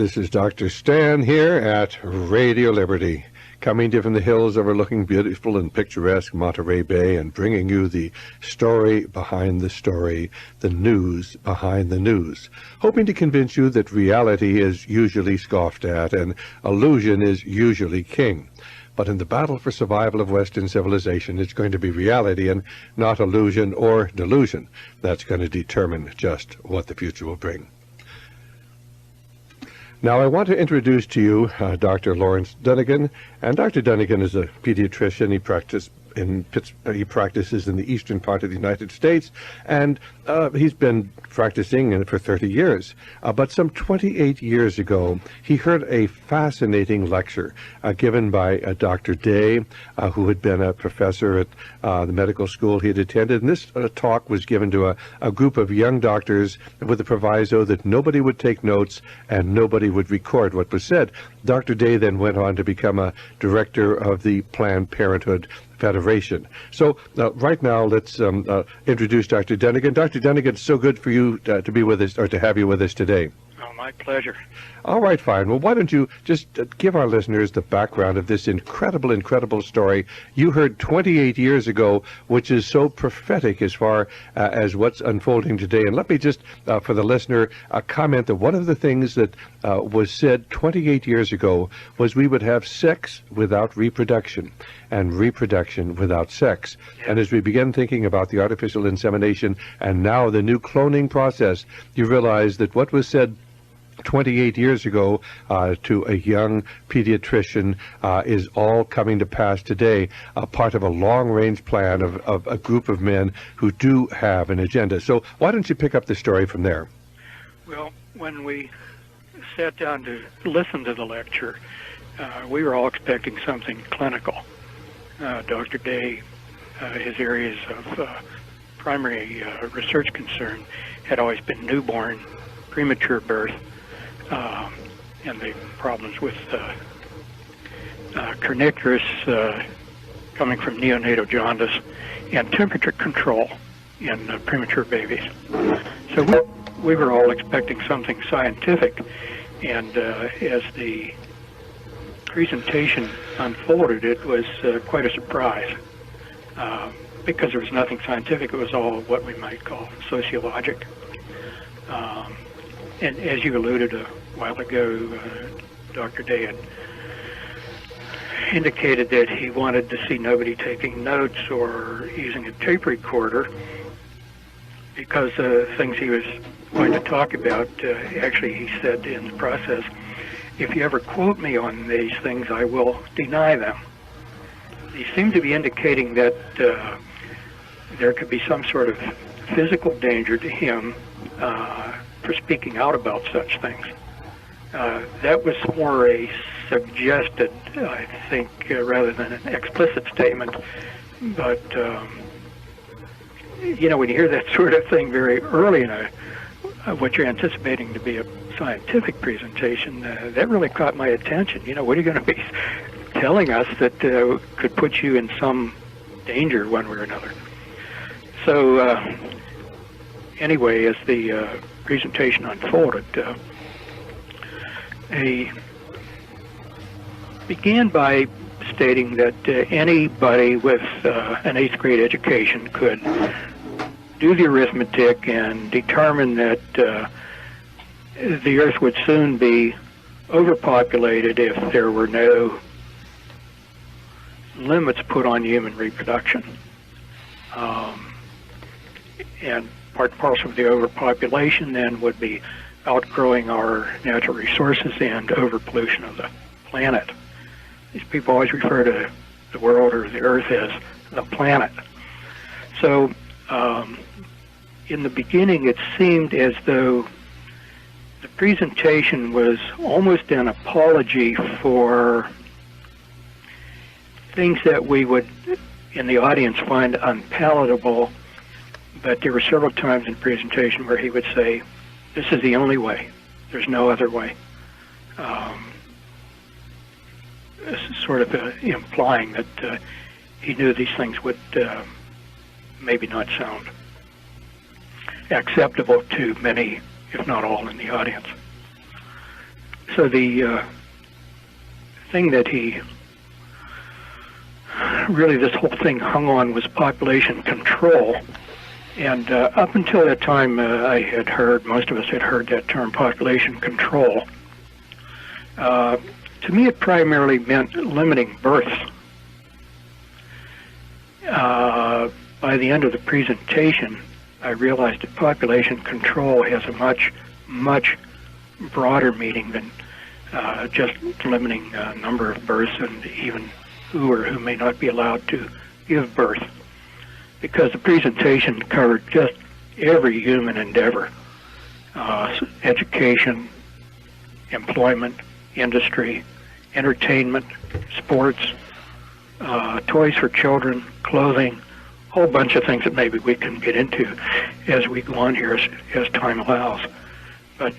this is Dr. Stan here at Radio Liberty, coming to you from the hills overlooking beautiful and picturesque Monterey Bay and bringing you the story behind the story, the news behind the news, hoping to convince you that reality is usually scoffed at and illusion is usually king. But in the battle for survival of Western civilization, it's going to be reality and not illusion or delusion that's going to determine just what the future will bring. Now, I want to introduce to you Dr. Lawrence Dunegan, and Dr. Dunegan is a pediatrician. He practices in the eastern part of the United States, and he's been practicing for 30 years. But some 28 years ago, he heard a fascinating lecture given by Dr. Day, who had been a professor at the medical school he had attended. And this talk was given to a group of young doctors with the proviso that nobody would take notes and nobody would record what was said. Dr. Day then went on to become a director of the Planned Parenthood Federation. So right now, let's introduce Dr. Dunegan. Dr. Dunegan, it's so good for you to be with us, or to have you with us today. Oh, my pleasure. All right, fine. Well, why don't you just give our listeners the background of this incredible story you heard 28 years ago, which is so prophetic as far as what's unfolding today. And let me just, for the listener, comment that one of the things that was said 28 years ago was we would have sex without reproduction and reproduction without sex. Yeah. And as we begin thinking about the artificial insemination and now the new cloning process, you realize that what was said 28 years ago to a young pediatrician is all coming to pass today, part of a long-range plan of a group of men who do have an agenda. So why don't you pick up the story from there? Well, when we sat down to listen to the lecture, we were all expecting something clinical. Dr. Day, his areas of primary research concern had always been newborn, premature birth, and the problems with kernicterus coming from neonatal jaundice and temperature control in premature babies. So we were all expecting something scientific, and as the presentation unfolded, it was quite a surprise because there was nothing scientific. It was all what we might call sociologic. And as you alluded a while ago, Dr. Day had indicated that he wanted to see nobody taking notes or using a tape recorder because the things he was going to talk about, actually he said in the process, if you ever quote me on these things, I will deny them. He seemed to be indicating that there could be some sort of physical danger to him for speaking out about such things. That was more a suggested, I think, rather than an explicit statement. But, you know, when you hear that sort of thing very early in what you're anticipating to be a scientific presentation, that really caught my attention. You know, what are you going to be telling us that could put you in some danger one way or another? So, anyway, as the presentation unfolded, he began by stating that anybody with an 8th grade education could do the arithmetic and determine that the Earth would soon be overpopulated if there were no limits put on human reproduction. And part and parcel of the overpopulation then would be outgrowing our natural resources and overpollution of the planet. These people always refer to the world or the Earth as the planet. So in the beginning, it seemed as though the presentation was almost an apology for things that we would, in the audience, find unpalatable. But there were several times in the presentation where he would say, this is the only way. There's no other way. Sort of implying that he knew these things would maybe not sound acceptable to many, if not all, in the audience. So the thing that this whole thing hung on was population control. And up until that time, most of us had heard that term, population control. To me, it primarily meant limiting births. By the end of the presentation, I realized that population control has a much, much broader meaning than just limiting number of births and even who or who may not be allowed to give birth, because the presentation covered just every human endeavor, education, employment, industry, entertainment, sports, toys for children, clothing, a whole bunch of things that maybe we can get into as we go on here as time allows. But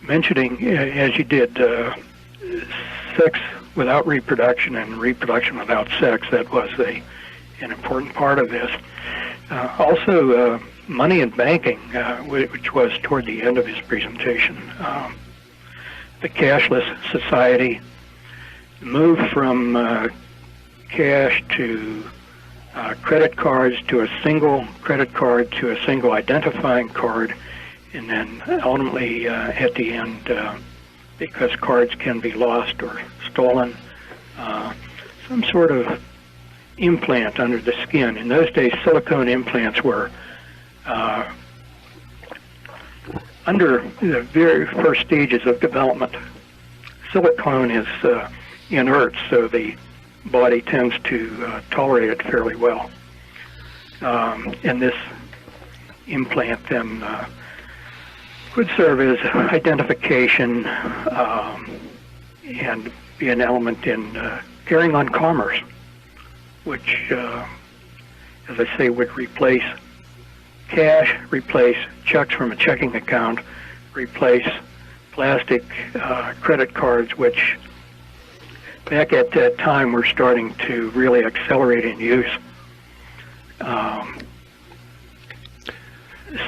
mentioning, as you did, sex without reproduction and reproduction without sex, that was an important part of this. Also, money and banking, which was toward the end of his presentation. The cashless society, move from cash to credit cards, to a single credit card, to a single identifying card, and then ultimately at the end, because cards can be lost or stolen, some sort of implant under the skin. In those days, silicone implants were under the very first stages of development. Silicone is inert, so the body tends to tolerate it fairly well. And this implant then would serve as identification and be an element in carrying on commerce, which, as I say, would replace cash, replace checks from a checking account, replace plastic credit cards, which back at that time were starting to really accelerate in use.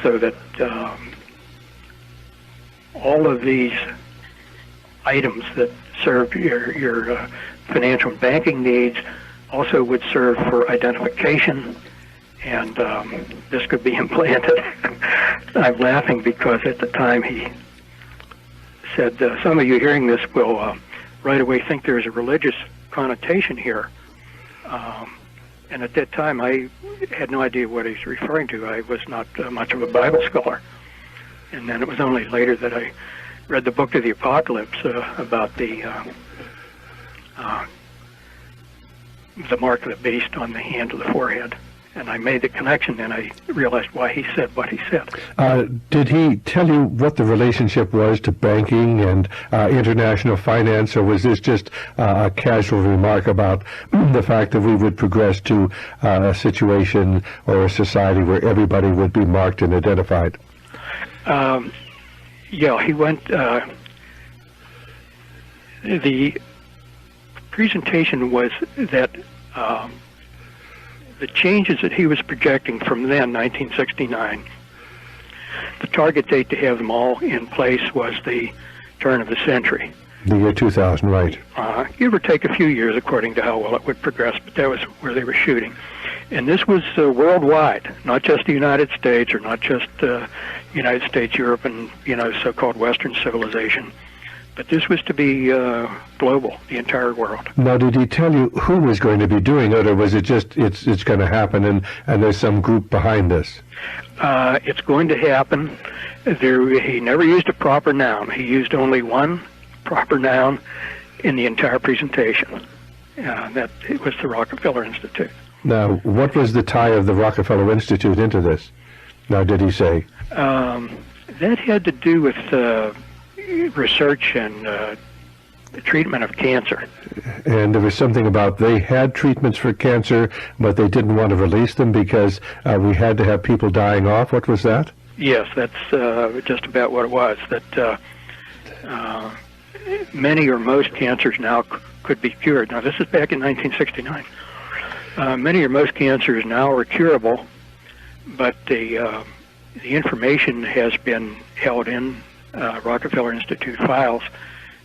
So that all of these items that serve your financial and banking needs also would serve for identification, and this could be implanted. I'm laughing because at the time he said, some of you hearing this will right away think there's a religious connotation here. And at that time, I had no idea what he's referring to. I was not much of a Bible scholar. And then it was only later that I read the Book of the Apocalypse about the mark of the beast on the hand of the forehead. And I made the connection, and I realized why he said what he said. Did he tell you what the relationship was to banking and international finance, or was this just a casual remark about the fact that we would progress to a situation or a society where everybody would be marked and identified? Yeah, he went... the presentation was that... the changes that he was projecting from then, 1969, the target date to have them all in place was the turn of the century. The year 2000, right. Give or take a few years according to how well it would progress, but that was where they were shooting. And this was worldwide, not just the United States, or not just United States, Europe, and, so-called Western civilization. But this was to be global, the entire world. Now, did he tell you who was going to be doing it, or was it just it's going to happen and there's some group behind this? It's going to happen. He never used a proper noun. He used only one proper noun in the entire presentation. That it was the Rockefeller Institute. Now, what was the tie of the Rockefeller Institute into this? Now, did he say? That had to do with... research and the treatment of cancer. And there was something about they had treatments for cancer, but they didn't want to release them because we had to have people dying off. What was that? Yes, that's just about what it was. That many or most cancers now could be cured. Now, this is back in 1969. Many or most cancers now are curable, but the information has been held in Rockefeller Institute files,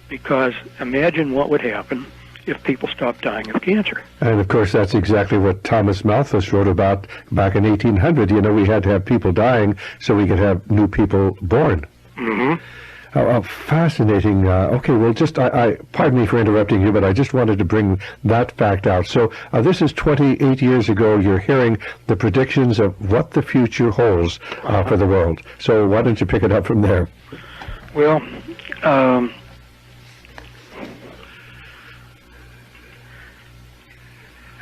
because imagine what would happen if people stopped dying of cancer. And of course, that's exactly what Thomas Malthus wrote about back in 1800. You know, we had to have people dying so we could have new people born. Mm-hmm. Fascinating. Okay, well, pardon me for interrupting you, but I just wanted to bring that fact out. So this is 28 years ago. You're hearing the predictions of what the future holds for the world. So why don't you pick it up from there? Well,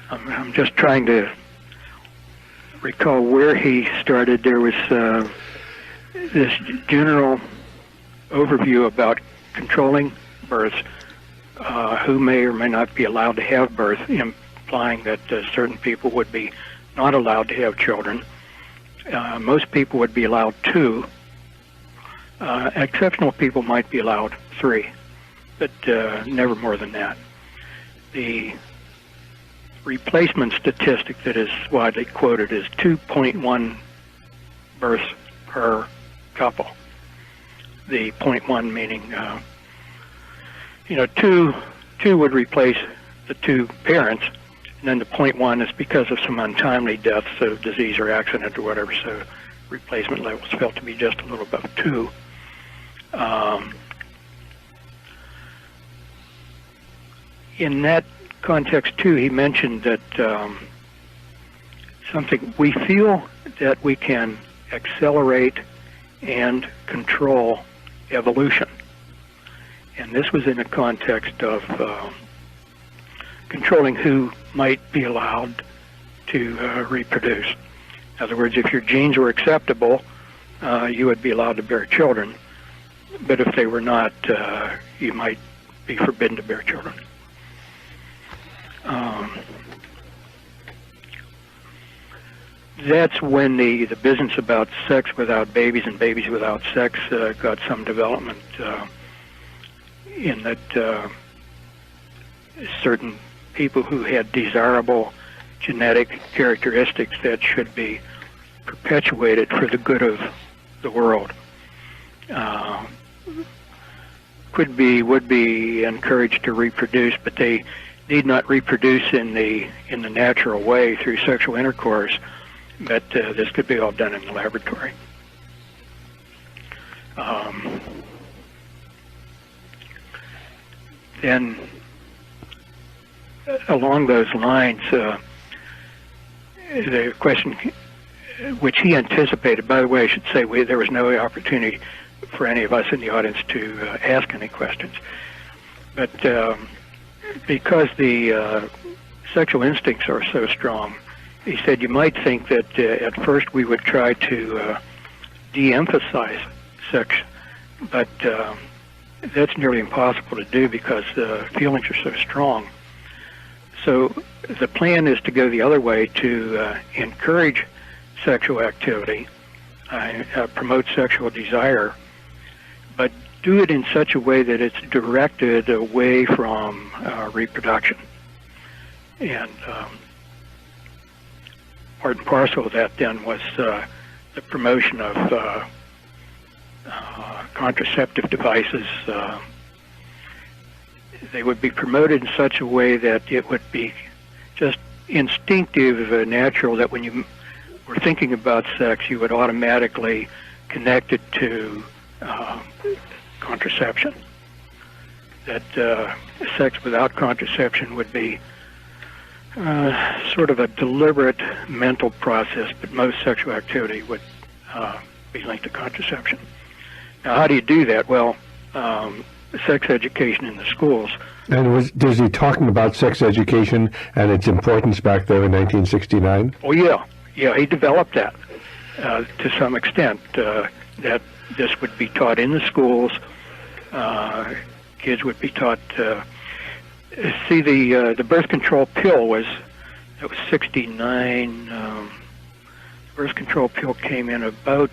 I'm just trying to recall where he started. There was this general overview about controlling births, who may or may not be allowed to have birth, implying that certain people would be not allowed to have children. Most people would be allowed 2. Exceptional people might be allowed 3, but never more than that. The replacement statistic that is widely quoted is 2.1 births per couple. The 0.1 meaning, 2 would replace the 2 parents, and then the 0.1 is because of some untimely deaths, so disease or accident or whatever, so replacement levels felt to be just a little above 2. In that context, too, he mentioned that we feel that we can accelerate and control evolution. And this was in a context of controlling who might be allowed to reproduce. In other words, if your genes were acceptable, you would be allowed to bear children. But if they were not, you might be forbidden to bear children. That's when the business about sex without babies and babies without sex got some development, in that certain people who had desirable genetic characteristics that should be perpetuated for the good of the world would be encouraged to reproduce, but they need not reproduce in the natural way through sexual intercourse. But this could be all done in the laboratory. Then, along those lines, the question which he anticipated, by the way, I should say there was no opportunity for any of us in the audience to ask any questions. But because the sexual instincts are so strong, he said you might think that at first we would try to de-emphasize sex, but that's nearly impossible to do because the feelings are so strong. So the plan is to go the other way, to encourage sexual activity, promote sexual desire, but do it in such a way that it's directed away from reproduction. And part and parcel of that then was the promotion of contraceptive devices. They would be promoted in such a way that it would be just instinctive, natural, that when you were thinking about sex, you would automatically connect it to contraception. That sex without contraception would be sort of a deliberate mental process, but most sexual activity would be linked to contraception. Now, how do you do that? Well, sex education in the schools. And was he talking about sex education and its importance back there in 1969? Oh, yeah. Yeah, he developed that to some extent, that this would be taught in the schools. Kids would be taught... see, the birth control pill was 69. Birth control pill came in about...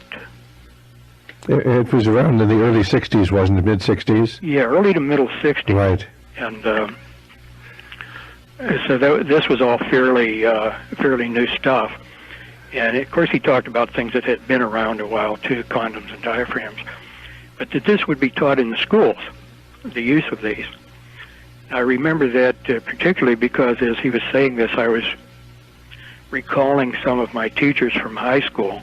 It was around in the early 60s, wasn't it? Mid-60s? Yeah, early to middle 60s. Right. And so this was all fairly new stuff. And, of course, he talked about things that had been around a while, too, condoms and diaphragms. but that this would be taught in the schools, the use of these. I remember that particularly because as he was saying this, I was recalling some of my teachers from high school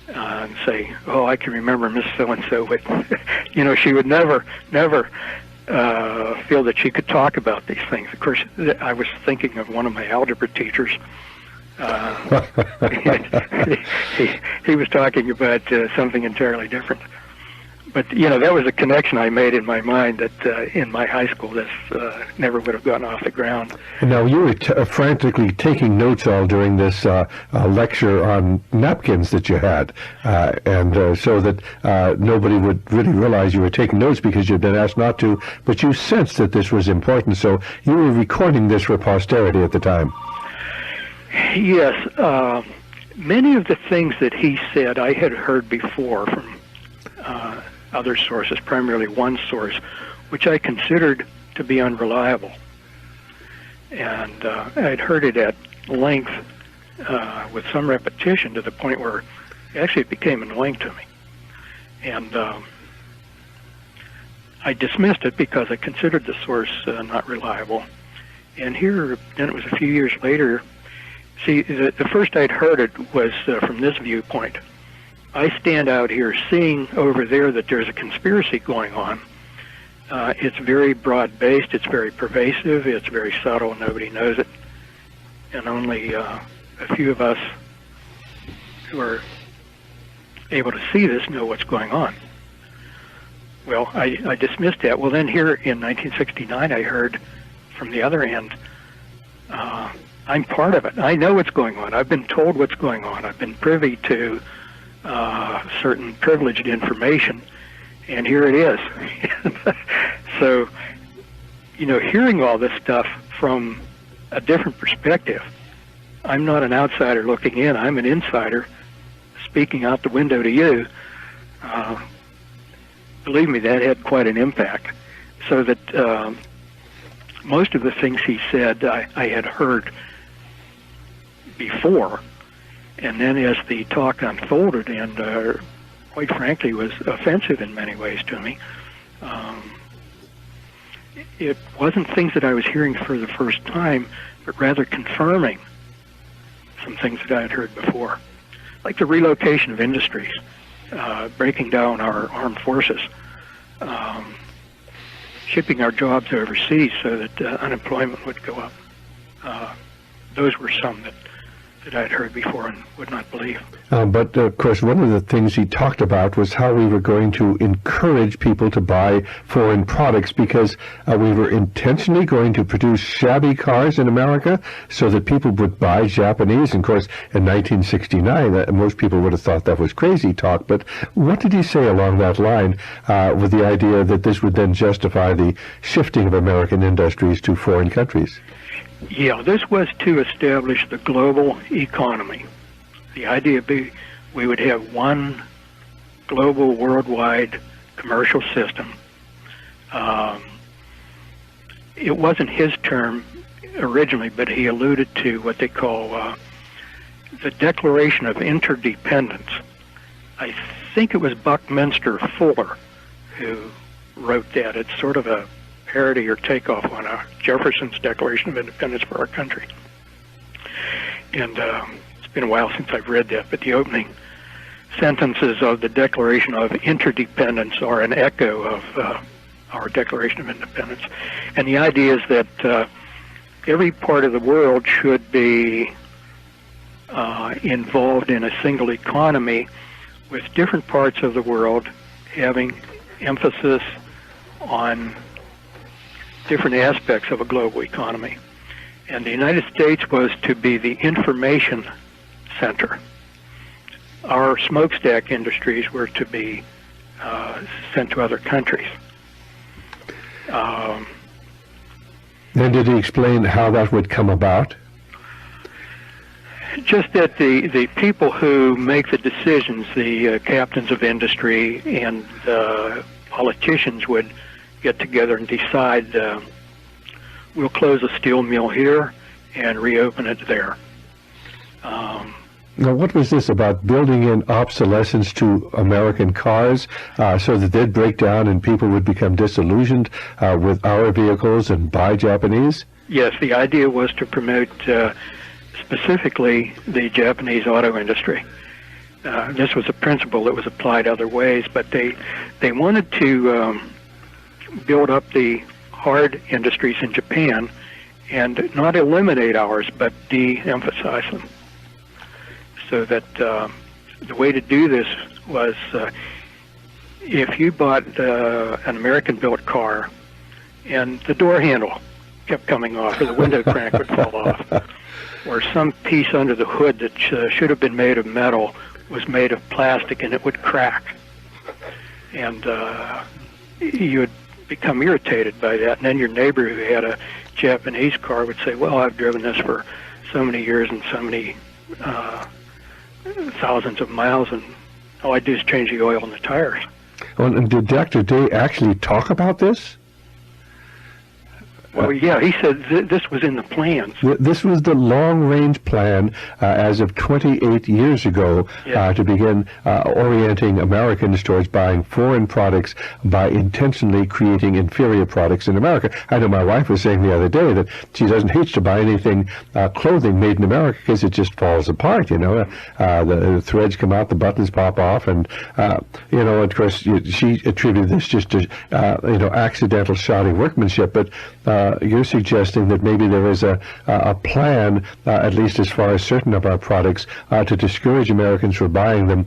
and say, oh, I can remember Miss So-and-so, but, you know, she would never feel that she could talk about these things. Of course, I was thinking of one of my algebra teachers. He was talking about something entirely different. But, you know, that was a connection I made in my mind that in my high school this never would have gotten off the ground. Now, you were frantically taking notes all during this lecture on napkins that you had, and so that nobody would really realize you were taking notes because you'd been asked not to, but you sensed that this was important, so you were recording this for posterity at the time. Yes. Many of the things that he said I had heard before from other sources, primarily one source, which I considered to be unreliable. And I'd heard it at length with some repetition to the point where actually it became annoying to me. And I dismissed it because I considered the source not reliable. And here, then it was a few years later, see, the first I'd heard it was from this viewpoint. I stand out here seeing over there that there's a conspiracy going on. It's very broad-based, it's very pervasive, it's very subtle, nobody knows it. And only a few of us who are able to see this know what's going on. Well, I dismissed that. Well, then here in 1969, I heard from the other end, I'm part of it. I know what's going on. I've been told what's going on. I've been privy to certain privileged information, and here it is. So, you know, hearing all this stuff from a different perspective, I'm not an outsider looking in. I'm an insider speaking out the window to you. Believe me, that had quite an impact. So that most of the things he said I had heard before, and then as the talk unfolded, and quite frankly was offensive in many ways to me, it wasn't things that I was hearing for the first time, but rather confirming some things that I had heard before, like the relocation of industries, breaking down our armed forces, shipping our jobs overseas so that unemployment would go up. Those were some that I'd heard before and would not believe. But, of course, one of the things he talked about was how we were going to encourage people to buy foreign products because we were intentionally going to produce shabby cars in America so that people would buy Japanese. And, of course, in 1969, most people would have thought that was crazy talk. But what did he say along that line with the idea that this would then justify the shifting of American industries to foreign countries? Yeah, this was to establish the global economy. The idea being we would have one global, worldwide commercial system. It wasn't his term originally, but he alluded to what they call the Declaration of Interdependence. I think it was Buckminster Fuller who wrote that. It's sort of a parody or takeoff on Jefferson's Declaration of Independence for our country. And it's been a while since I've read that, but the opening sentences of the Declaration of Interdependence are an echo of our Declaration of Independence. And the idea is that every part of the world should be involved in a single economy, with different parts of the world having emphasis on different aspects of a global economy. And the United States was to be the information center. Our smokestack industries were to be sent to other countries. Then did he explain how that would come about? Just that the people who make the decisions, the captains of industry and politicians would get together and decide we'll close a steel mill here and reopen it there. Now, what was this about building in obsolescence to American cars so that they'd break down and people would become disillusioned with our vehicles and buy Japanese? Yes, the idea was to promote specifically the Japanese auto industry. This was a principle that was applied other ways, but they wanted to build up the hard industries in Japan and not eliminate ours, but de-emphasize them. So that the way to do this was if you bought an American-built car and the door handle kept coming off or the window crank would fall off, or some piece under the hood that should have been made of metal was made of plastic and it would crack, and you would become irritated by that, and then your neighbor who had a Japanese car would say, well, I've driven this for so many years and so many thousands of miles, and all I do is change the oil in the tires. Well, and did Dr. Day actually talk about this? Well, yeah, he said this was in the plans. This was the long-range plan as of 28 years ago to begin orienting Americans towards buying foreign products by intentionally creating inferior products in America. I know my wife was saying the other day that she doesn't hitch to buy anything, clothing made in America, because it just falls apart, you know. The threads come out, the buttons pop off, and, you know, of course, she attributed this just to, you know, accidental shoddy workmanship, but you're suggesting that maybe there is a plan, at least as far as certain of our products, to discourage Americans from buying them,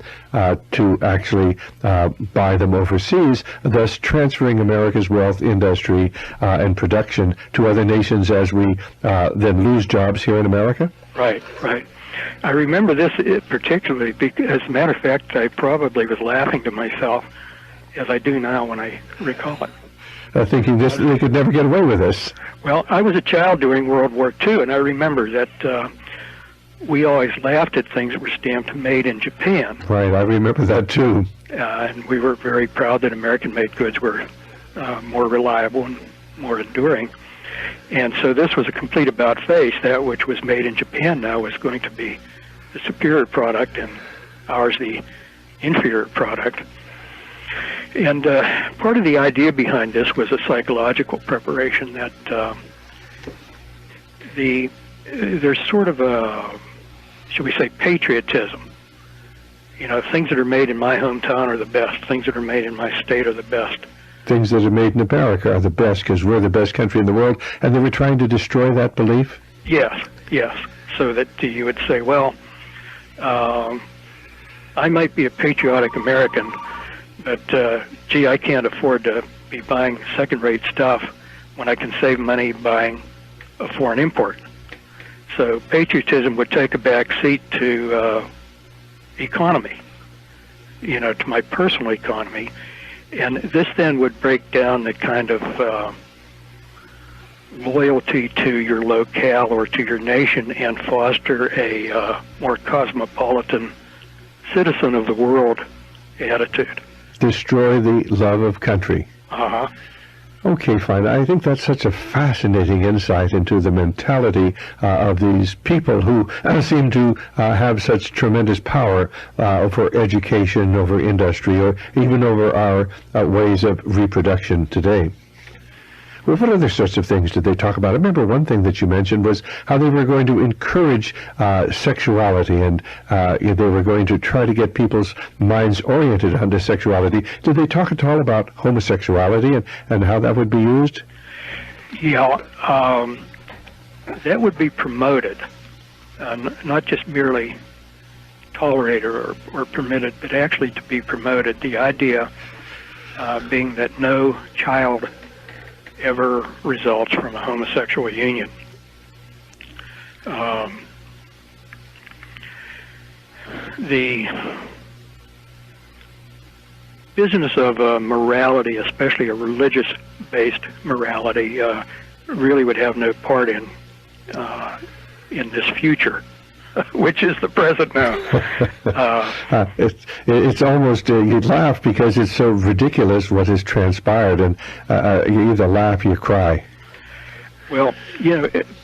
to actually buy them overseas, thus transferring America's wealth, industry, and production to other nations as we then lose jobs here in America? Right, right. I remember this particularly because, as a matter of fact, I probably was laughing to myself, as I do now when I recall it. Thinking this, they could never get away with this. Well, I was a child during World War II, and I remember that we always laughed at things that were stamped made in Japan. Right, I remember that too. And we were very proud that American-made goods were more reliable and more enduring. And so this was a complete about-face. That which was made in Japan now was going to be the superior product, and ours the inferior product. And part of the idea behind this was a psychological preparation that there's sort of a, should we say, patriotism. You know, things that are made in my hometown are the best. Things that are made in my state are the best. Things that are made in America are the best because we're the best country in the world, and they were trying to destroy that belief? Yes, yes. So that you would say, well, I might be a patriotic American, but, gee, I can't afford to be buying second-rate stuff when I can save money buying a foreign import. So patriotism would take a back seat to economy, you know, to my personal economy. And this then would break down the kind of loyalty to your locale or to your nation and foster a more cosmopolitan citizen of the world attitude. Destroy the love of country. Uh-huh. Okay, fine. I think that's such a fascinating insight into the mentality of these people who seem to have such tremendous power over education, over industry, or even over our ways of reproduction today. Well, what other sorts of things did they talk about? I remember one thing that you mentioned was how they were going to encourage sexuality, and they were going to try to get people's minds oriented onto sexuality. Did they talk at all about homosexuality and how that would be used? Yeah, that would be promoted, not just merely tolerated or permitted, but actually to be promoted. The idea being that no child ever results from a homosexual union. The business of morality, especially a religious-based morality, really would have no part in this future, which is the present now. It's almost, you'd laugh because it's so ridiculous what has transpired, and you either laugh or you cry. Well,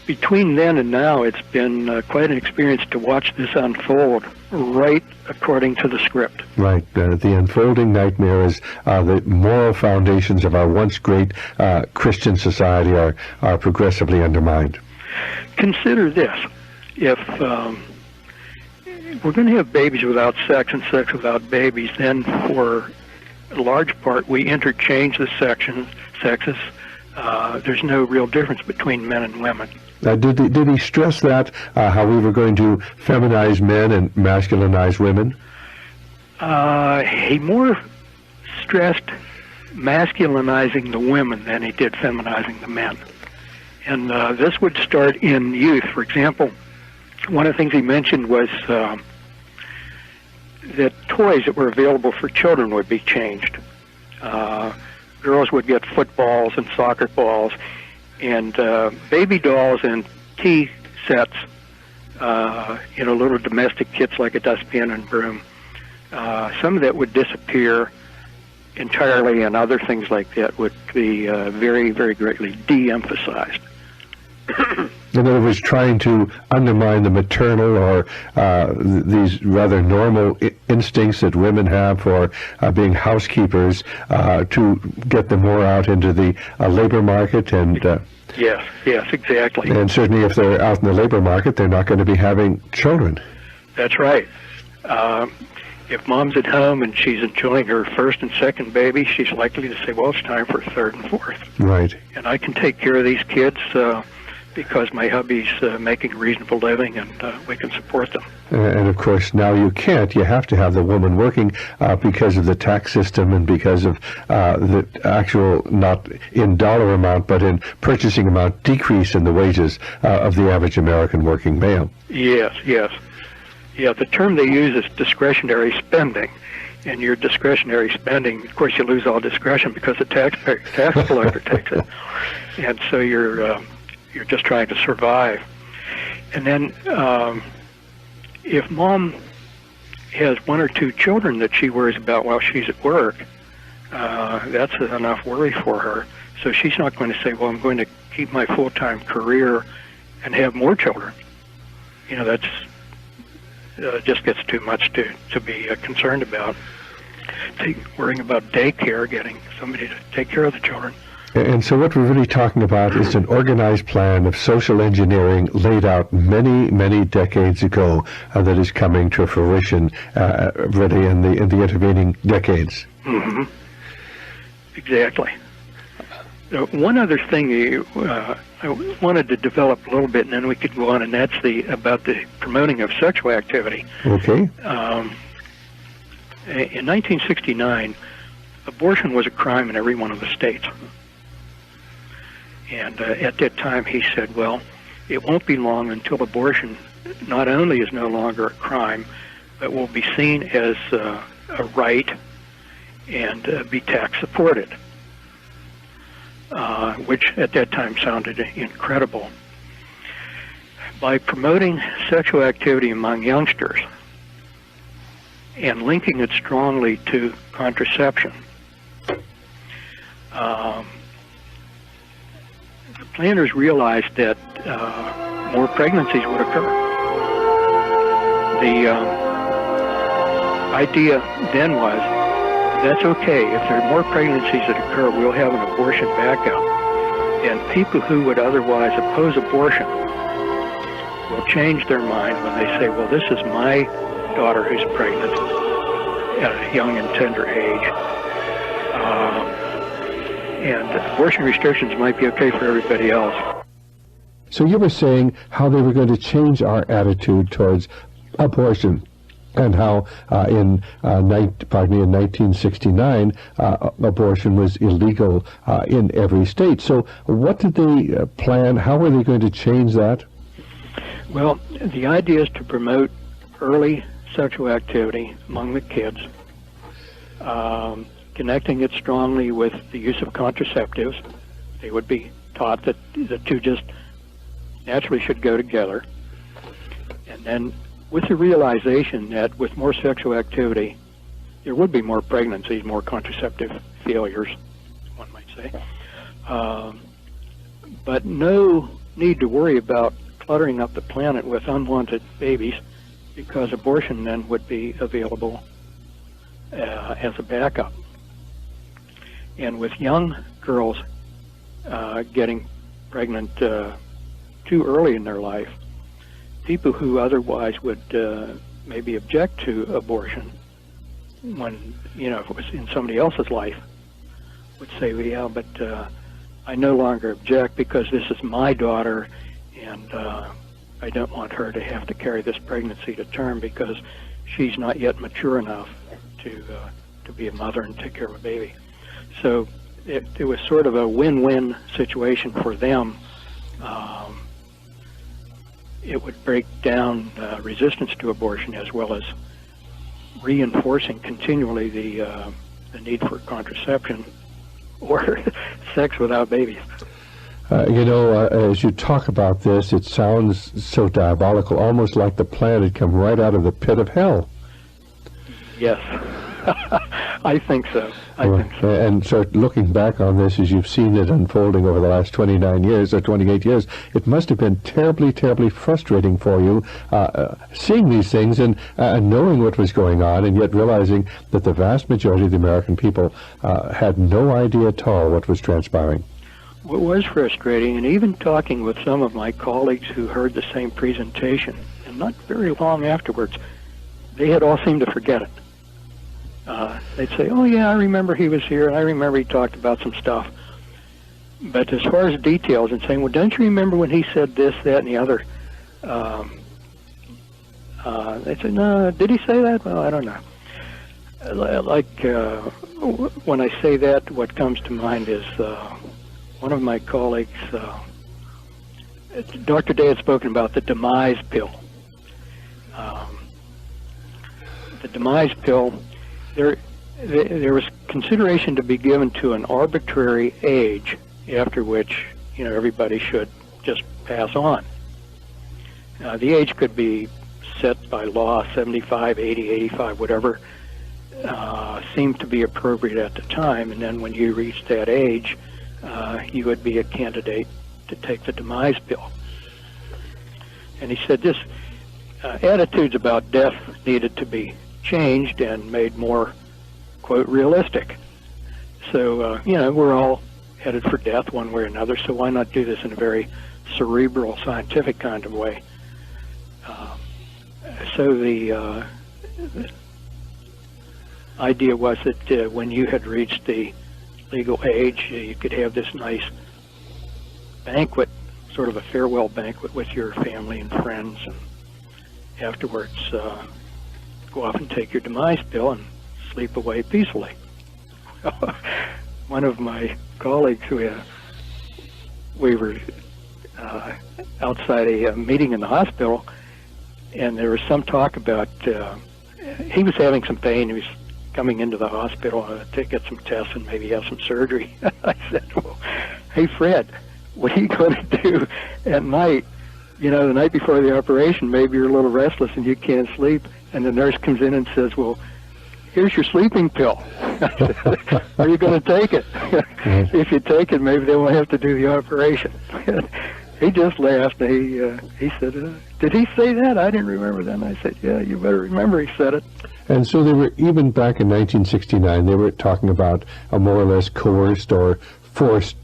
between then and now, it's been quite an experience to watch this unfold right according to the script. Right. The unfolding nightmare is the moral foundations of our once great Christian society are progressively undermined. Consider this. If we're going to have babies without sex and sex without babies, then for a large part we interchange the sexes. There's no real difference between men and women. Did he stress that, how we were going to feminize men and masculinize women? He more stressed masculinizing the women than he did feminizing the men. And this would start in youth. For example, one of the things he mentioned was that toys that were available for children would be changed. Girls would get footballs and soccer balls, and baby dolls and tea sets, little domestic kits like a dustpan and broom. Some of that would disappear entirely, and other things like that would be very, very greatly de-emphasized. In other words, trying to undermine the maternal or these rather normal instincts that women have for being housekeepers to get them more out into the labor market. And yes, exactly. And certainly if they're out in the labor market, they're not going to be having children. That's right. If mom's at home and she's enjoying her first and second baby, she's likely to say, well, it's time for a third and fourth. Right. And I can take care of these kids because my hubby's making a reasonable living, and we can support them. And of course, now you can't. You have to have the woman working because of the tax system and because of the actual, not in dollar amount, but in purchasing amount decrease in the wages of the average American working male. Yes. Yeah, the term they use is discretionary spending. And your discretionary spending, of course, you lose all discretion because the tax collector takes it. And so you're just trying to survive. And then if mom has one or two children that she worries about while she's at work, that's enough worry for her. So she's not going to say, well, I'm going to keep my full-time career and have more children. That's just gets too much to be concerned about. Worrying about daycare, getting somebody to take care of the children. And so what we're really talking about is an organized plan of social engineering laid out many, many decades ago that is coming to fruition really in the intervening decades. Mm-hmm. Exactly. One other thing I wanted to develop a little bit, and then we could go on, and that's about the promoting of sexual activity. Okay. In 1969, abortion was a crime in every one of the states. And at that time, he said, well, it won't be long until abortion not only is no longer a crime, but will be seen as a right and be tax supported, which at that time sounded incredible. By promoting sexual activity among youngsters and linking it strongly to contraception, the planners realized that more pregnancies would occur. The idea then was, that's okay. If there are more pregnancies that occur, we'll have an abortion backup. And people who would otherwise oppose abortion will change their mind when they say, well, this is my daughter who's pregnant at a young and tender age. And abortion restrictions might be okay for everybody else. So you were saying how they were going to change our attitude towards abortion, and how in 1969 abortion was illegal in every state. So what did they plan? How were they going to change that? Well, the idea is to promote early sexual activity among the kids, connecting it strongly with the use of contraceptives. They would be taught that the two just naturally should go together. And then with the realization that with more sexual activity, there would be more pregnancies, more contraceptive failures, one might say. but no need to worry about cluttering up the planet with unwanted babies, because abortion then would be available as a backup. And with young girls getting pregnant too early in their life, people who otherwise would maybe object to abortion, when, if it was in somebody else's life, would say, well, yeah, but I no longer object because this is my daughter, and I don't want her to have to carry this pregnancy to term because she's not yet mature enough to be a mother and take care of a baby. So it was sort of a win-win situation for them. It would break down resistance to abortion, as well as reinforcing continually the need for contraception or sex without babies. As you talk about this, it sounds so diabolical, almost like the plan had come right out of the pit of hell. Yes, I think so. I think so. And so looking back on this, as you've seen it unfolding over the last 29 years or 28 years, it must have been terribly, terribly frustrating for you seeing these things and knowing what was going on, and yet realizing that the vast majority of the American people had no idea at all what was transpiring. What was frustrating, and even talking with some of my colleagues who heard the same presentation, and not very long afterwards, they had all seemed to forget it. They'd say, oh yeah, I remember he was here, and I remember he talked about some stuff. But as far as details and saying, well, don't you remember when he said this, that, and the other? They'd say, no, did he say that? Well, I don't know. When I say that, what comes to mind is one of my colleagues, Dr. Day, had spoken about the demise pill. The demise pill, there was consideration to be given to an arbitrary age after which, everybody should just pass on. The age could be set by law, 75, 80, 85, whatever seemed to be appropriate at the time, and then when you reached that age, you would be a candidate to take the demise pill. And he said this, attitudes about death needed to be changed and made more, quote, realistic. So, we're all headed for death one way or another, so why not do this in a very cerebral, scientific kind of way? So the idea was that when you had reached the legal age, you could have this nice banquet, sort of a farewell banquet with your family and friends, and afterwards go off and take your demise pill and sleep away peacefully. One of my colleagues, we were outside a meeting in the hospital, and there was some talk about he was having some pain. He was coming into the hospital to get some tests and maybe have some surgery. I said, well, hey, Fred, what are you going to do at night? The night before the operation, maybe you're a little restless and you can't sleep, and the nurse comes in and says, well, here's your sleeping pill. Are you going to take it? If you take it, maybe they won't have to do the operation. He just laughed. And he said, did he say that? I didn't remember that. And I said, yeah, you better remember he said it. And so they were, even back in 1969, they were talking about a more or less coerced or forced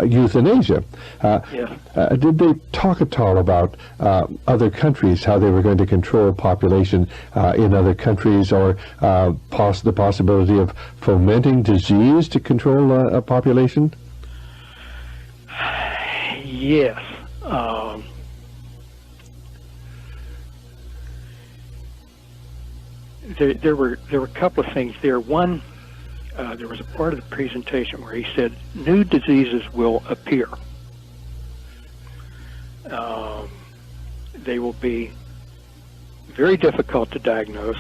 euthanasia. Did they talk at all about other countries, how they were going to control population in other countries, or the possibility of fomenting disease to control a population? Yes. There were a couple of things there. One, there was a part of the presentation where he said new diseases will appear. They will be very difficult to diagnose.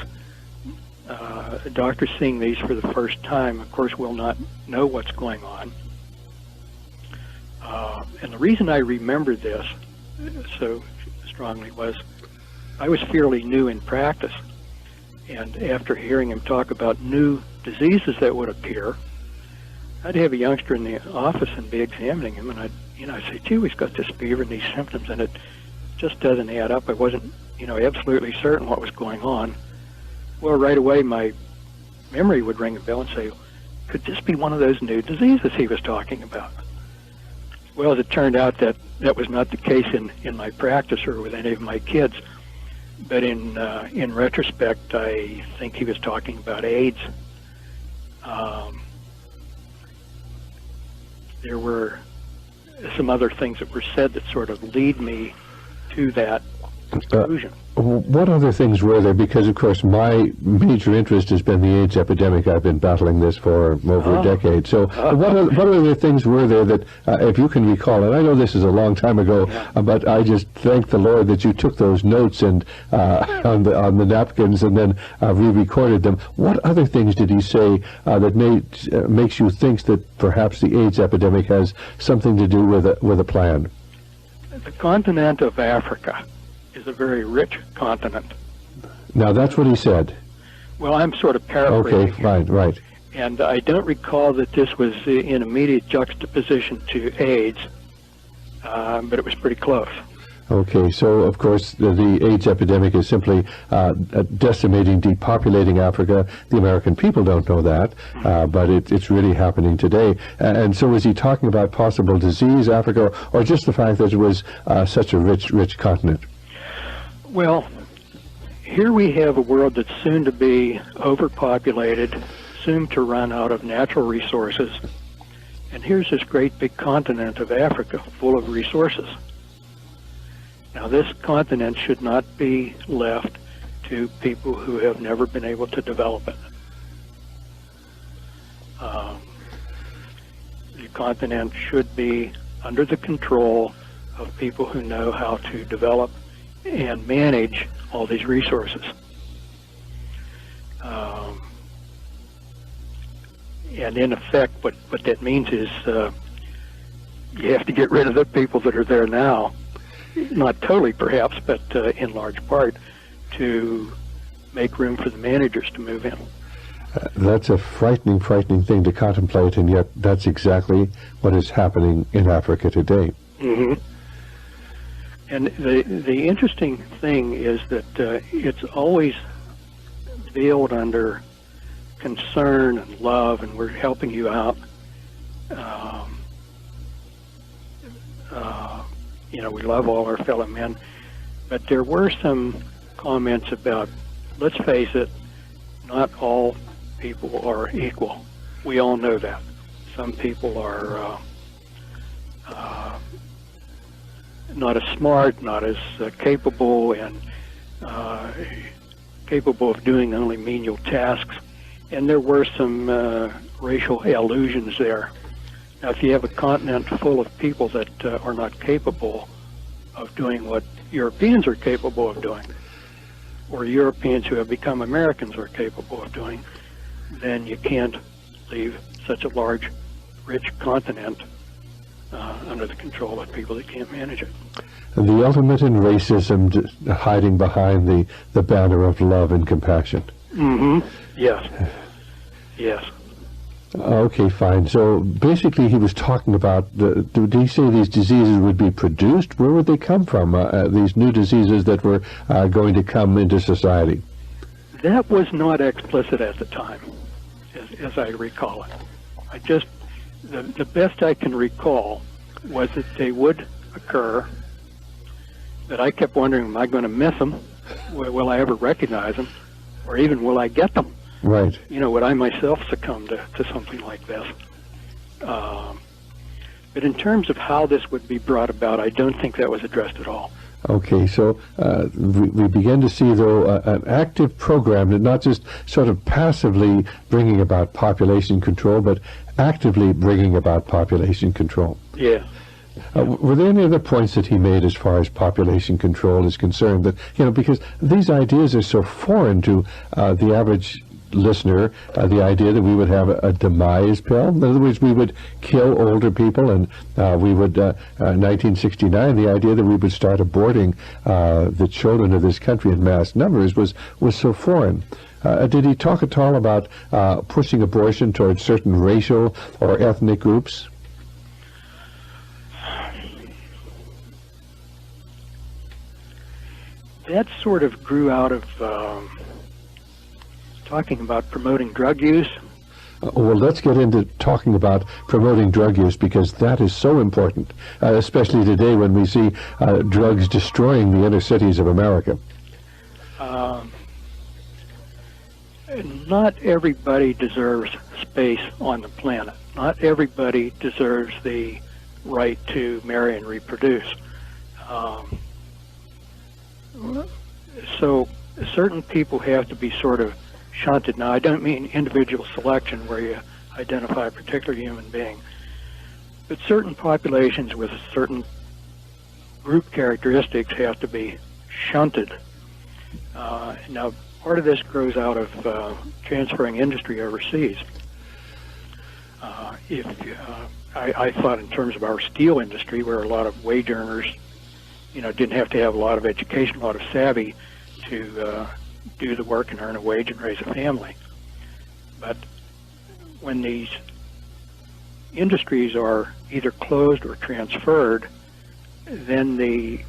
A doctor seeing these for the first time, of course, will not know what's going on. And the reason I remember this so strongly was I was fairly new in practice. And after hearing him talk about new diseases that would appear, I'd have a youngster in the office and be examining him, and I'd say, gee, he's got this fever and these symptoms, and it just doesn't add up. I wasn't, absolutely certain what was going on. Well, right away, my memory would ring a bell and say, could this be one of those new diseases he was talking about? Well, as it turned out, that was not the case in my practice or with any of my kids. But in retrospect, I think he was talking about AIDS. There were some other things that were said that sort of lead me to that conclusion. What other things were there? Because, of course, my major interest has been the AIDS epidemic. I've been battling this for over a decade. So what other things were there that, if you can recall, and I know this is a long time ago, but I just thank the Lord that you took those notes and on the napkins and then re-recorded them. What other things did he say that makes you think that perhaps the AIDS epidemic has something to do with a plan? The continent of Africa is a very rich continent. Now, that's what he said. Well, I'm sort of paraphrasing. Okay, fine, right. And I don't recall that this was in immediate juxtaposition to AIDS, but it was pretty close. Okay, so of course the AIDS epidemic is simply decimating, depopulating Africa. The American people don't know that, but it's really happening today. And so is he talking about possible disease, Africa, or just the fact that it was such a rich continent? Well, here we have a world that's soon to be overpopulated, soon to run out of natural resources. And here's this great big continent of Africa full of resources. Now, this continent should not be left to people who have never been able to develop it. The continent should be under the control of people who know how to develop and manage all these resources. And in effect, what that means is you have to get rid of the people that are there now, not totally perhaps, but in large part, to make room for the managers to move in. That's a frightening thing to contemplate, and yet that's exactly what is happening in Africa today. Mm-hmm. And the interesting thing is that it's always veiled under concern and love, and we're helping you out. We love all our fellow men, but there were some comments about, let's face it, not all people are equal. We all know that. Some people are not as smart, not as capable, and capable of doing only menial tasks. And there were some racial allusions there. Now, if you have a continent full of people that are not capable of doing what Europeans are capable of doing, or Europeans who have become Americans are capable of doing, then you can't leave such a large, rich continent under the control of people that can't manage it. And the ultimate in racism hiding behind the banner of love and compassion. Mm-hmm. Yes. Yes. Okay, fine. So basically he was talking about, did he say these diseases would be produced? Where would they come from, these new diseases that were going to come into society? That was not explicit at the time, as I recall it. The best I can recall was that they would occur, that I kept wondering, am I going to miss them? Will I ever recognize them? Or even will I get them? Right. Would I myself succumb to something like this? But in terms of how this would be brought about, I don't think that was addressed at all. Okay, so we begin to see, though, an active program that not just sort of passively bringing about population control, but actively bringing about population control. Yeah. Were there any other points that he made as far as population control is concerned? That, because these ideas are so foreign to the average listener, the idea that we would have a demise pill. In other words, we would kill older people, and we would, 1969, the idea that we would start aborting the children of this country in mass numbers was so foreign. Did he talk at all about pushing abortion towards certain racial or ethnic groups? That sort of grew out of talking about promoting drug use. Well, let's get into talking about promoting drug use, because that is so important, especially today when we see drugs destroying the inner cities of America. Not everybody deserves space on the planet. Not everybody deserves the right to marry and reproduce. So certain people have to be sort of shunted. Now, I don't mean individual selection where you identify a particular human being, but certain populations with certain group characteristics have to be shunted. Now, part of this grows out of transferring industry overseas. I thought in terms of our steel industry, where a lot of wage earners, didn't have to have a lot of education, a lot of savvy to do the work and earn a wage and raise a family. But when these industries are either closed or transferred, then the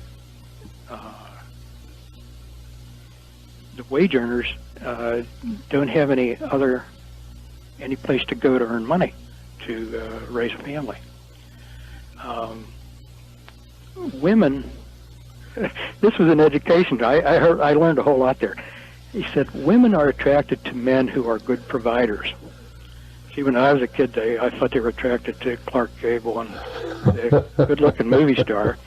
wage earners don't have any place to go to earn money to raise a family. Women, this was an education. I learned a whole lot there. He said women are attracted to men who are good providers. See, when I was a kid, I thought they were attracted to Clark Gable and the good-looking movie star.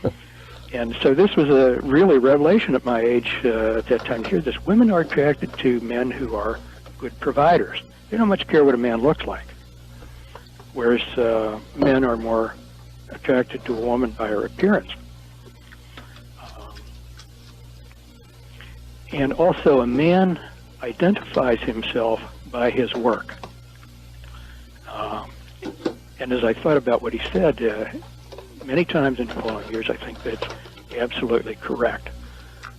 And so this was a really revelation at my age at that time to hear this. Women are attracted to men who are good providers. They don't much care what a man looks like. Whereas men are more attracted to a woman by her appearance. And also a man identifies himself by his work. And as I thought about what he said, many times in the following years, I think that's absolutely correct.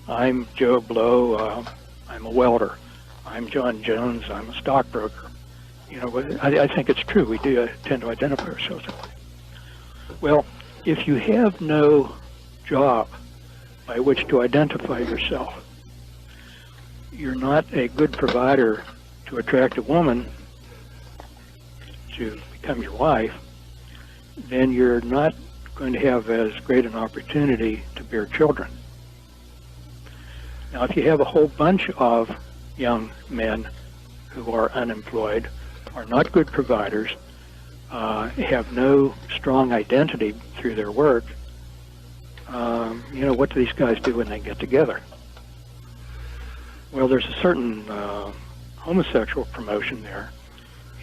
I'm Joe Blow, I'm a welder. I'm John Jones, I'm a stockbroker. I think it's true. We do tend to identify ourselves that way. Well, if you have no job by which to identify yourself, you're not a good provider to attract a woman to become your wife, then you're not going to have as great an opportunity to bear children. Now, if you have a whole bunch of young men who are unemployed, are not good providers, have no strong identity through their work, what do these guys do when they get together? Well, there's a certain homosexual promotion there,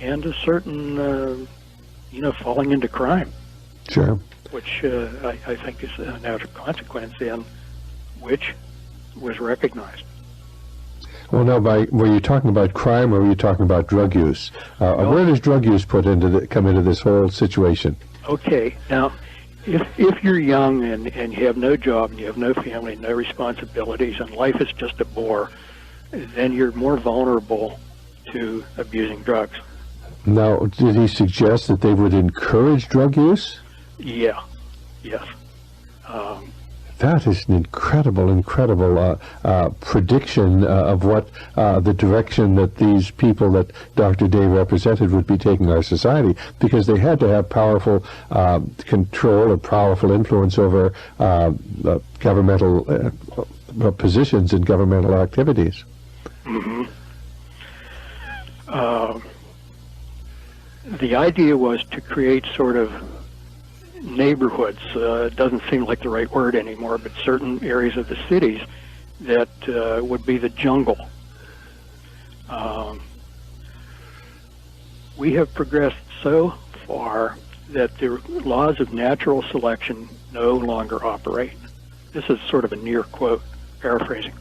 and a certain, falling into crime. Sure. Which I think is a natural consequence, and which was recognized. Well, now, were you talking about crime, or were you talking about drug use? Where does drug use come into this whole situation? Okay, now, if you're young and you have no job and you have no family, no responsibilities, and life is just a bore, then you're more vulnerable to abusing drugs. Now, did he suggest that they would encourage drug use? Yeah, yes. That is an incredible prediction of what the direction that these people that Dr. Day represented would be taking our society, because they had to have powerful control or powerful influence over governmental positions and governmental activities. Mm-hmm. The idea was to create sort of neighborhoods. It doesn't seem like the right word anymore, but certain areas of the cities that would be the jungle. We have progressed so far that the laws of natural selection no longer operate. This is sort of a near quote, paraphrasing.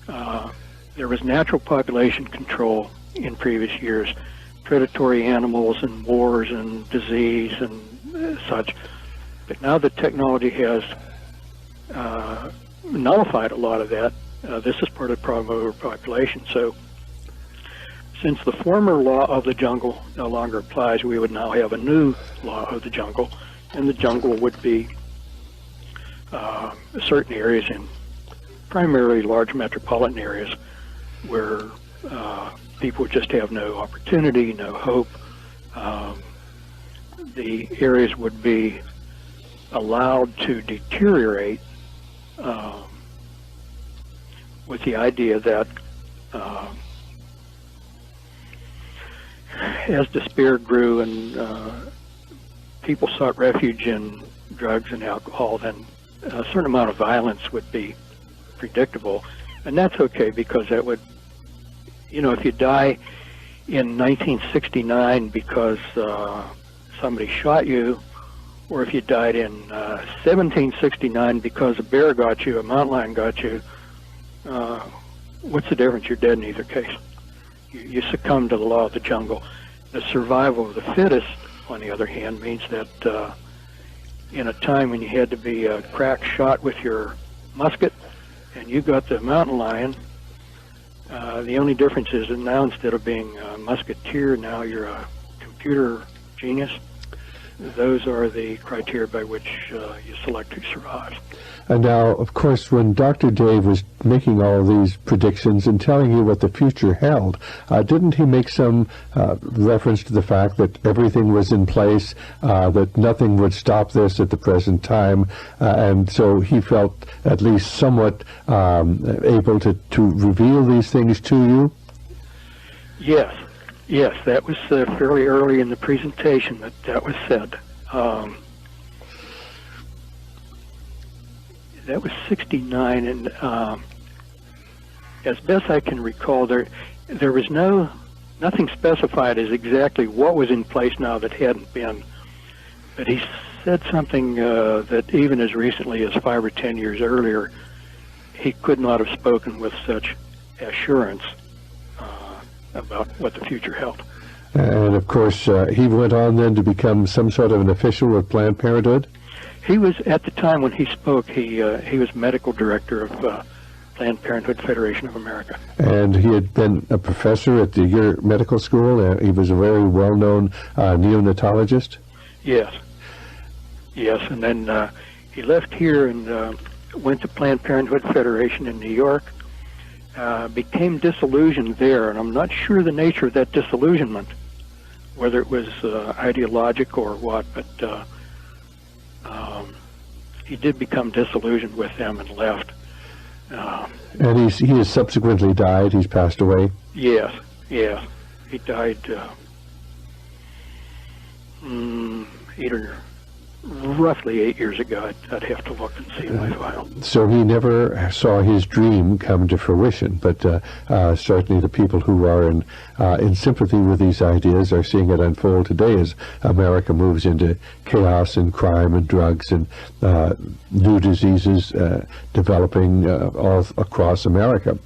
There was natural population control in previous years, predatory animals and wars and disease and such. But now that technology has nullified a lot of that, this is part of the problem of overpopulation. So Since the former law of the jungle no longer applies, we would now have a new law of the jungle, and the jungle would be certain areas in primarily large metropolitan areas where people would just have no opportunity, no hope. The areas would be allowed to deteriorate with the idea that as despair grew and people sought refuge in drugs and alcohol, then a certain amount of violence would be predictable. And that's okay, because that would, if you die in 1969 because somebody shot you, or if you died in 1769 because a bear got you, a mountain lion got you, what's the difference? You're dead in either case. You succumb to the law of the jungle. The survival of the fittest, on the other hand, means that in a time when you had to be a crack shot with your musket and you got the mountain lion, the only difference is that now, instead of being a musketeer, now you're a computer genius. Those are the criteria by which you select who survives. And now, of course, when Dr. Dave was making all these predictions and telling you what the future held, didn't he make some reference to the fact that everything was in place, that nothing would stop this at the present time, and so he felt at least somewhat able to reveal these things to you? Yes, that was fairly early in the presentation that was said. That was 69, and as best I can recall, there was nothing specified as exactly what was in place now that hadn't been. But he said something that even as recently as 5 or 10 years earlier, he could not have spoken with such assurance about what the future held. And of course, he went on then to become some sort of an official with Planned Parenthood? He was, at the time when he spoke, he was medical director of Planned Parenthood Federation of America. And he had been a professor at your medical school. He was a very well-known neonatologist. Yes, and then he left here and went to Planned Parenthood Federation in New York, became disillusioned there, and I'm not sure the nature of that disillusionment, whether it was ideologic or what, but he did become disillusioned with them and left. And he has subsequently died. He's passed away. Yes. He died roughly 8 years ago. I'd have to look and see my file. So he never saw his dream come to fruition, but certainly the people who are in sympathy with these ideas are seeing it unfold today as America moves into chaos and crime and drugs and new diseases developing all across America.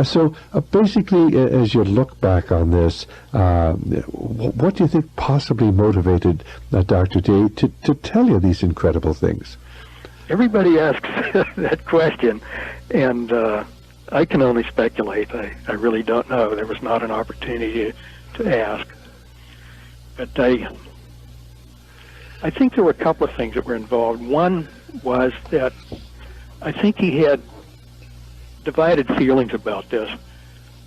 So basically, as you look back on this, what do you think possibly motivated Dr. Day to tell you these incredible things? Everybody asks that question, and I can only speculate. I really don't know. There was not an opportunity to ask. But I think there were a couple of things that were involved. One was that I think he had divided feelings about this.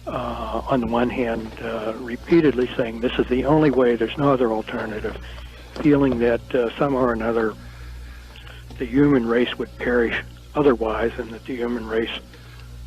On the one hand, repeatedly saying this is the only way, there's no other alternative, feeling that somehow or another the human race would perish otherwise, and that the human race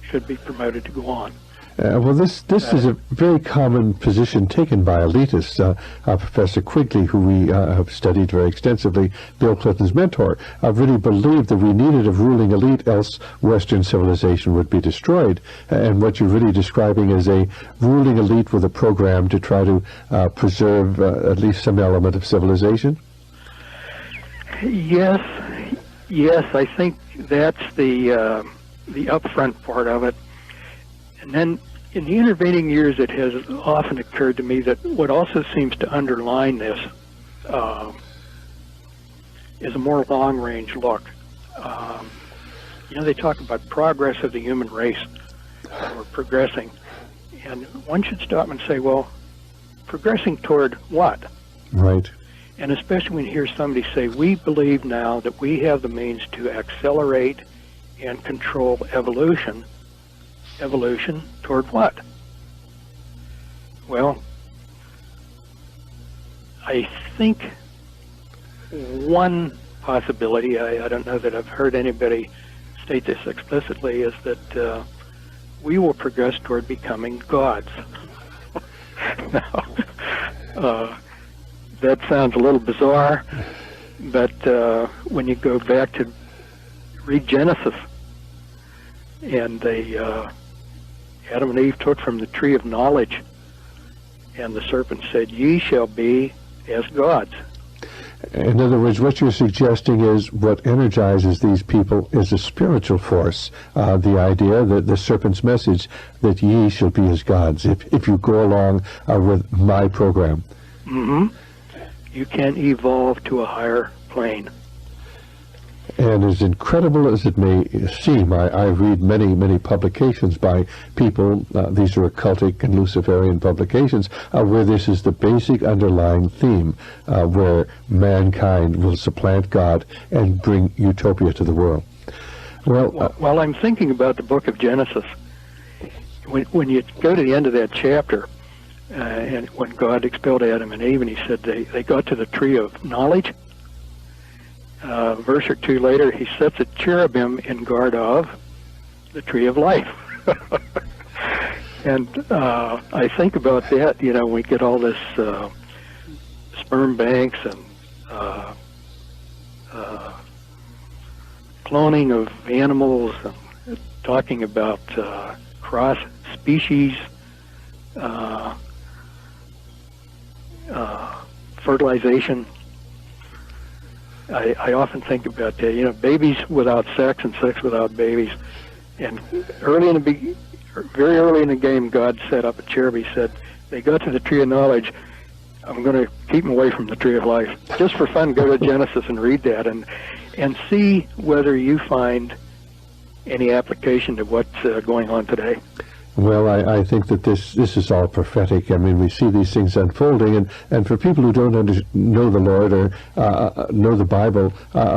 should be promoted to go on. Well, this is a very common position taken by elitists. Professor Quigley, who we have studied very extensively, Bill Clinton's mentor, really believed that we needed a ruling elite, else Western civilization would be destroyed. And what you're really describing is a ruling elite with a program to try to preserve at least some element of civilization? Yes, I think that's the upfront part of it. And then in the intervening years, it has often occurred to me that what also seems to underline this is a more long-range look. They talk about progress of the human race. We're progressing. And one should stop and say, well, progressing toward what? Right. And especially when you hear somebody say, we believe now that we have the means to accelerate and control evolution. Evolution toward what? Well, I think one possibility, I don't know that I've heard anybody state this explicitly, is that we will progress toward becoming gods. Now, that sounds a little bizarre, but when you go back to read Genesis, and Adam and Eve took from the tree of knowledge, and the serpent said, ye shall be as gods. In other words, what you're suggesting is what energizes these people is a spiritual force. The idea that the serpent's message that ye shall be as gods, if you go along with my program. Mm-hmm. You can evolve to a higher plane. And as incredible as it may seem, I read many publications by people, these are occultic and Luciferian publications, where this is the basic underlying theme, where mankind will supplant God and bring utopia to the world. Well, while I'm thinking about the book of Genesis, when you go to the end of that chapter, and when God expelled Adam and Eve, and he said they got to the tree of knowledge, verse or two later, he sets a cherubim in guard of the tree of life. And I think about that, when we get all this sperm banks and cloning of animals, and talking about cross-species fertilization. I often think about that. Babies without sex and sex without babies. And very early in the game, God set up a cherub. He said, they got to the tree of knowledge. I'm going to keep them away from the tree of life. Just for fun, go to Genesis and read that and see whether you find any application to what's going on today. Well, I think that this is all prophetic. I mean, we see these things unfolding, and for people who don't know the Lord or know the Bible,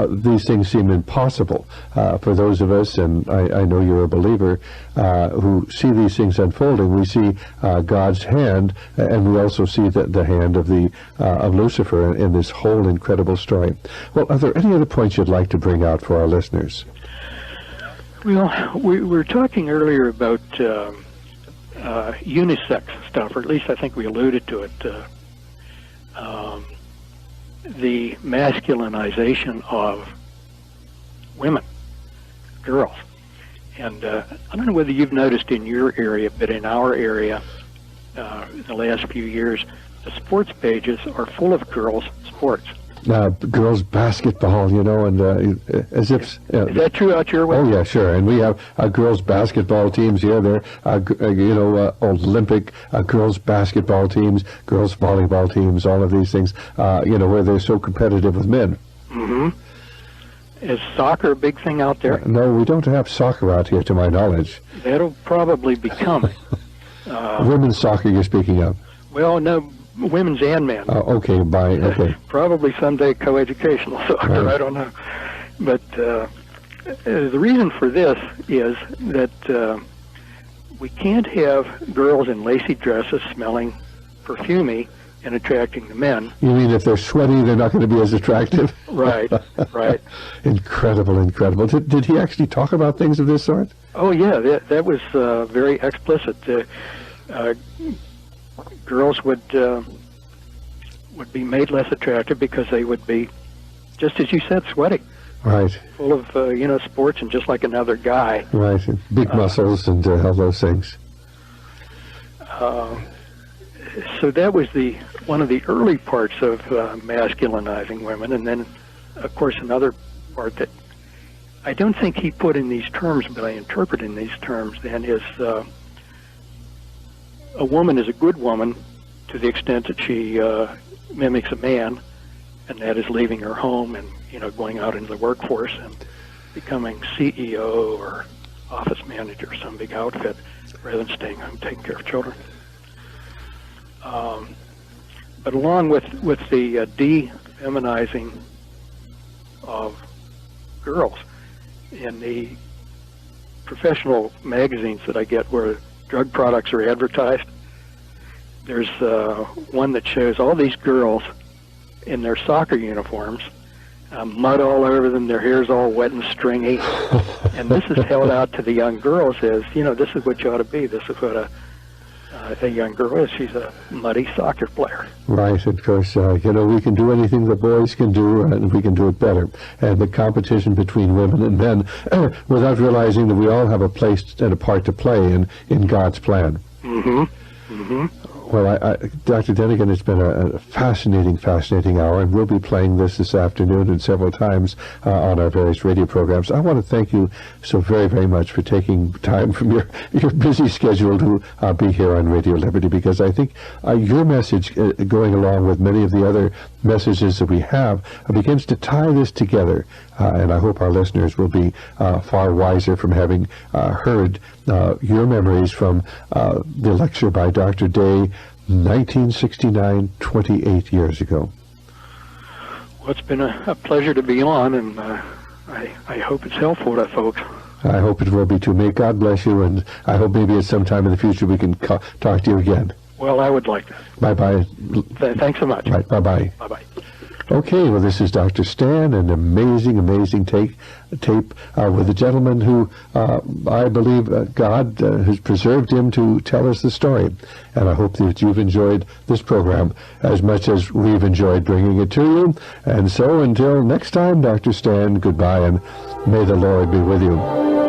these things seem impossible. For those of us, and I know you're a believer, who see these things unfolding, we see God's hand, and we also see the hand of Lucifer in this whole incredible story. Well, are there any other points you'd like to bring out for our listeners? Well, we were talking earlier about unisex stuff, or at least I think we alluded to it. The masculinization of women, girls. And I don't know whether you've noticed in your area, but in our area, in the last few years, the sports pages are full of girls' sports. Girls basketball, and as if... Is that true out your way? Oh, yeah, sure. And we have girls basketball teams here. They're, Olympic girls basketball teams, girls volleyball teams, all of these things, where they're so competitive with men. Mm-hmm. Is soccer a big thing out there? No, we don't have soccer out here, to my knowledge. That'll probably become. Women's soccer you're speaking of? Well, no. Women's and men. Okay, okay. Probably someday coeducational soccer, right. I don't know. But the reason for this is that we can't have girls in lacy dresses smelling perfumey and attracting the men. You mean if they're sweaty, they're not going to be as attractive? Right, right. Incredible. Did he actually talk about things of this sort? Oh, yeah, that was very explicit. Girls would be made less attractive because they would be, just as you said, sweaty. Right. Full of, sports and just like another guy. Right. Big muscles and all those things. So that was one of the early parts of masculinizing women. And then, of course, another part that I don't think he put in these terms, but I interpret in these terms then is a woman is a good woman to the extent that she mimics a man, and that is leaving her home and going out into the workforce and becoming CEO or office manager of some big outfit. rather than staying home taking care of children. But along with the de-feminizing of girls in the professional magazines that I get where drug products are advertised, there's one that shows all these girls in their soccer uniforms, mud all over them, their hair's all wet and stringy, and this is held out to the young girls as, this is what you ought to be. This is what a young girl is. She's a muddy soccer player. Right, of course, we can do anything the boys can do, and we can do it better. And the competition between women and men, without realizing that we all have a place and a part to play in God's plan. Mm-hmm. Mm-hmm. Well, Dr. Dunegan, it's been a fascinating hour, and we'll be playing this afternoon and several times on our various radio programs. I want to thank you so very, very much for taking time from your busy schedule to be here on Radio Liberty, because I think your message, going along with many of the other messages that we have, begins to tie this together, and I hope our listeners will be far wiser from having heard your memories from the lecture by Dr. Day, 1969, 28 years ago. Well, it's been a pleasure to be on, and I hope it's helpful to folks. I hope it will be too. May God bless you, and I hope maybe at some time in the future we can talk to you again. Well, I would like that. Bye-bye. Thanks so much. Right, bye-bye. Bye-bye. Okay, well, this is Dr. Stan, an amazing tape with a gentleman who I believe God has preserved him to tell us the story. And I hope that you've enjoyed this program as much as we've enjoyed bringing it to you. And so until next time, Dr. Stan, goodbye, and may the Lord be with you.